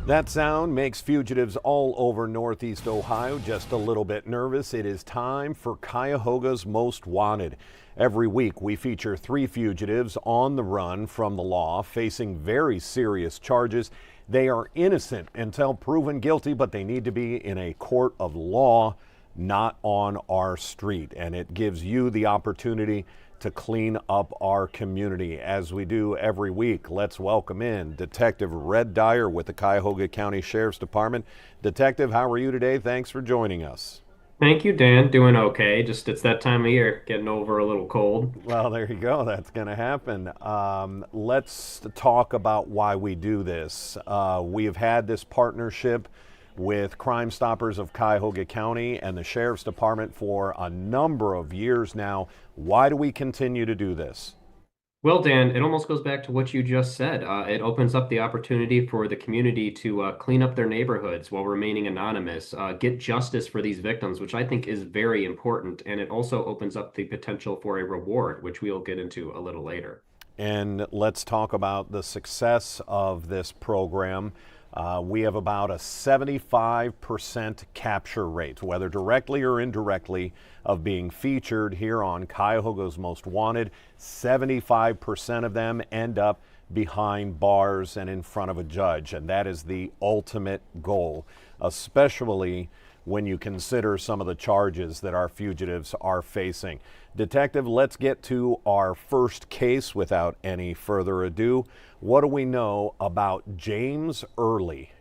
That sound makes fugitives all over Northeast Ohio just a little bit nervous. It is time for Cuyahoga's Most Wanted. Every week we feature 3 fugitives on the run from the law, facing very serious charges. They are innocent until proven guilty, but they need to be in a court of law, not on our street. And it gives you the opportunity to clean up our community as we do every week. Let's welcome in Detective Red Dyer with the Cuyahoga County Sheriff's Department. Detective, how are you today? Thanks for joining us. Thank you, Dan. Doing okay. Just it's that time of year, getting over a little cold. Well, there you go. That's going to happen. Let's talk about why we do this. We have had this partnership with Crime Stoppers of Cuyahoga County and the Sheriff's Department for a number of years now. Why do we continue to do this? Well, Dan, it almost goes back to what you just said. It opens up the opportunity for the community to clean up their neighborhoods while remaining anonymous, get justice for these victims, which I think is very important. And it also opens up the potential for a reward, which we'll get into a little later. And let's talk about the success of this program. We have about a 75% capture rate, whether directly or indirectly, of being featured here on Cuyahoga's Most Wanted. 75% of them end up behind bars and in front of a judge, and that is the ultimate goal, especially when you consider some of the charges that our fugitives are facing. Detective, let's get to our first case without any further ado. What do we know about James Early?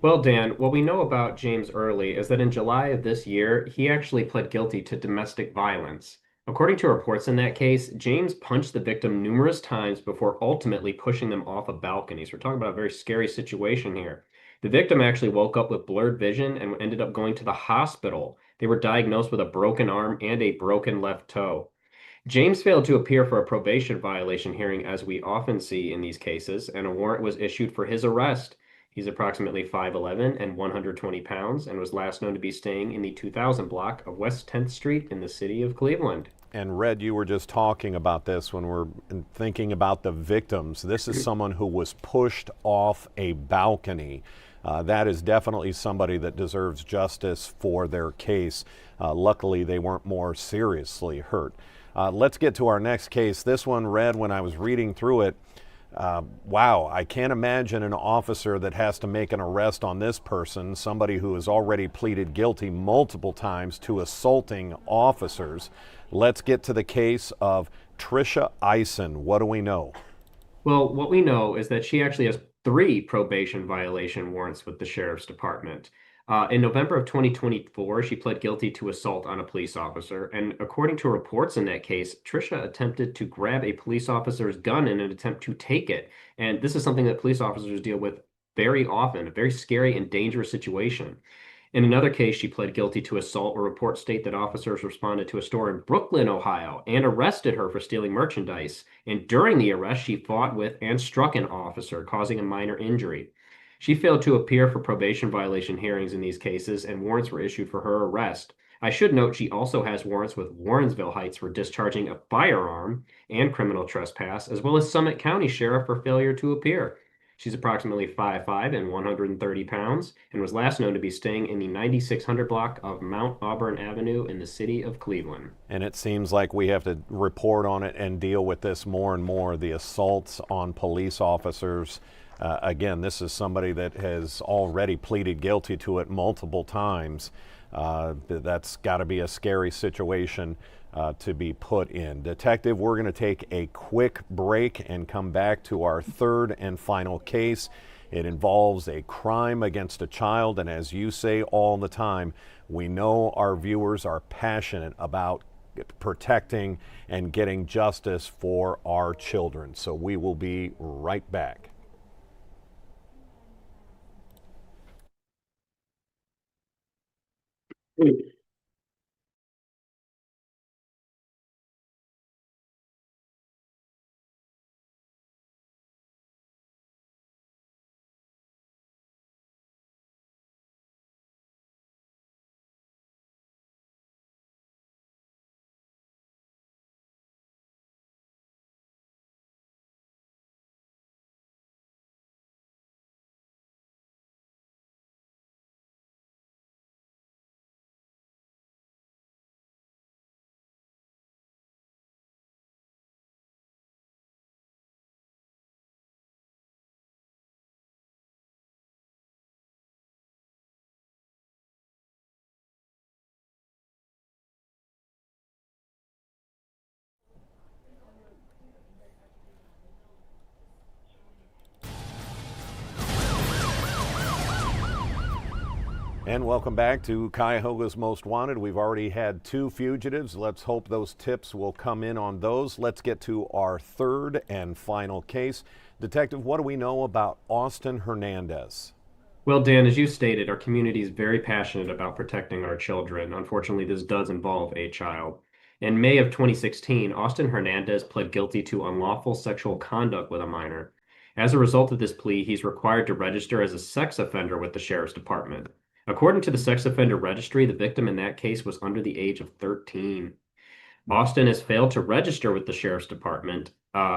Well, Dan, what we know about James Early is that in July of this year, he actually pled guilty to domestic violence. According to reports in that case, James punched the victim numerous times before ultimately pushing them off a balcony. So we're talking about a very scary situation here. The victim actually woke up with blurred vision and ended up going to the hospital. They were diagnosed with a broken arm and a broken left toe. James failed to appear for a probation violation hearing, as we often see in these cases, and a warrant was issued for his arrest. He's approximately 5'11" and 120 pounds and was last known to be staying in the 2000 block of West 10th Street in the city of Cleveland. And Red, you were just talking about this when we're thinking about the victims. This is someone who was pushed off a balcony. That is definitely somebody that deserves justice for their case. Luckily, they weren't more seriously hurt. Let's get to our next case. This one, Red, when I was reading through it, wow, I can't imagine an officer that has to make an arrest on this person, somebody who has already pleaded guilty multiple times to assaulting officers. Let's get to the case of Trisha Ison. What do we know? Well, what we know is that she actually has 3 probation violation warrants with the sheriff's department. In November of 2024, she pled guilty to assault on a police officer. And according to reports in that case, Trisha attempted to grab a police officer's gun in an attempt to take it. And this is something that police officers deal with very often, a very scary and dangerous situation. In another case, she pled guilty to assault, where reports state that officers responded to a store in Brooklyn, Ohio, and arrested her for stealing merchandise. And during the arrest, she fought with and struck an officer, causing a minor injury. She failed to appear for probation violation hearings in these cases, and warrants were issued for her arrest. I should note she also has warrants with Warrensville Heights for discharging a firearm and criminal trespass, as well as Summit County Sheriff for failure to appear. She's approximately 5'5" and 130 pounds, and was last known to be staying in the 9600 block of Mount Auburn Avenue in the city of Cleveland. And it seems like we have to report on it and deal with this more and more, the assaults on police officers. Again, this is somebody that has already pleaded guilty to it multiple times. That's got to be a scary situation to be put in. Detective, we're going to take a quick break and come back to our third and final case. It involves a crime against a child, and as you say all the time, we know our viewers are passionate about protecting and getting justice for our children. So we will be right back. And welcome back to Cuyahoga's Most Wanted. We've already had 2 fugitives. Let's hope those tips will come in on those. Let's get to our third and final case. Detective, what do we know about Ison Hernandez? Well, Dan, as you stated, our community is very passionate about protecting our children. Unfortunately, this does involve a child. In May of 2016, Ison Hernandez pled guilty to unlawful sexual conduct with a minor. As a result of this plea, he's required to register as a sex offender with the Sheriff's Department. According to the sex offender registry, the victim in that case was under the age of 13. Ison has failed to register with the Sheriff's Department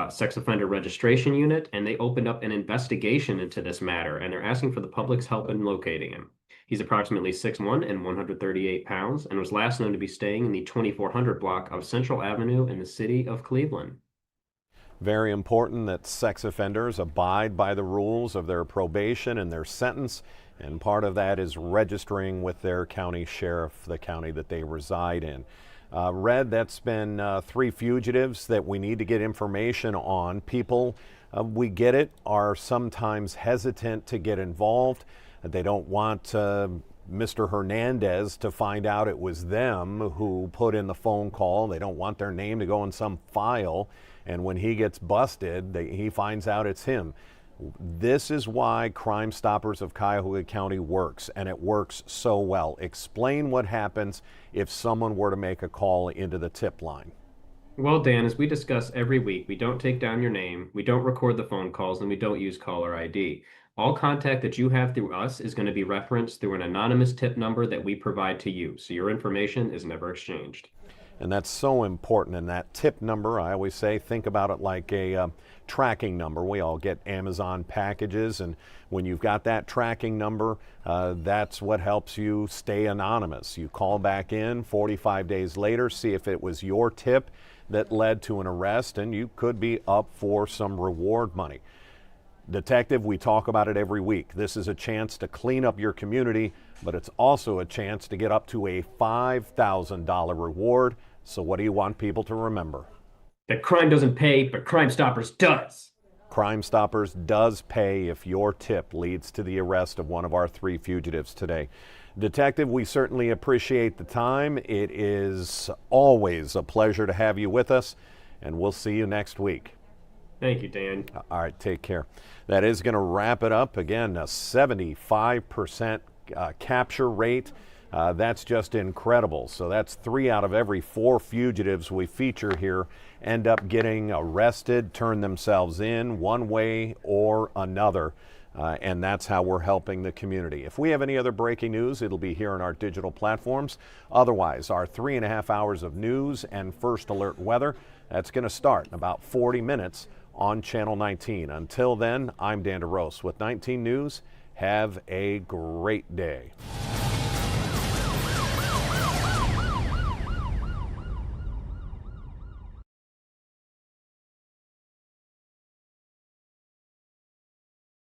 sex offender registration unit, and they opened up an investigation into this matter, and they're asking for the public's help in locating him. He's approximately 6'1" and 138 pounds, and was last known to be staying in the 2400 block of Central Avenue in the city of Cleveland. Very important that sex offenders abide by the rules of their probation and their sentence, and part of that is registering with their county sheriff, the county that they reside in. Red, that's been 3 fugitives that we need to get information on. People, we get it, are sometimes hesitant to get involved. They don't want Mr. Hernandez to find out it was them who put in the phone call. They don't want their name to go in some file, and when he gets busted, he finds out it's him. This is why Crime Stoppers of Cuyahoga County works, and it works so well. Explain what happens if someone were to make a call into the tip line. Well, Dan, as we discuss every week, we don't take down your name, we don't record the phone calls, and we don't use caller ID. All contact that you have through us is going to be referenced through an anonymous tip number that we provide to you, so your information is never exchanged. And that's so important. And that tip number, I always say, think about it like a tracking number. We all get Amazon packages, and when you've got that tracking number, that's what helps you stay anonymous. You call back in 45 days later, see if it was your tip that led to an arrest, and you could be up for some reward money. Detective, we talk about it every week. This is a chance to clean up your community, but it's also a chance to get up to a $5,000 reward. So what do you want people to remember? That crime doesn't pay, but Crime Stoppers does. Crime Stoppers does pay if your tip leads to the arrest of one of our 3 fugitives today. Detective, we certainly appreciate the time. It is always a pleasure to have you with us, and we'll see you next week. Thank you, Dan. All right, take care. That is going to wrap it up. Again, a 75% capture rate. That's just incredible. So that's 3 out of every 4 fugitives we feature here end up getting arrested, turn themselves in one way or another. And that's how we're helping the community. If we have any other breaking news, it'll be here on our digital platforms. Otherwise, our 3.5 hours of news and first alert weather, that's going to start in about 40 minutes on Channel 19. Until then, I'm Dan DeRose with 19 News. Have a great day.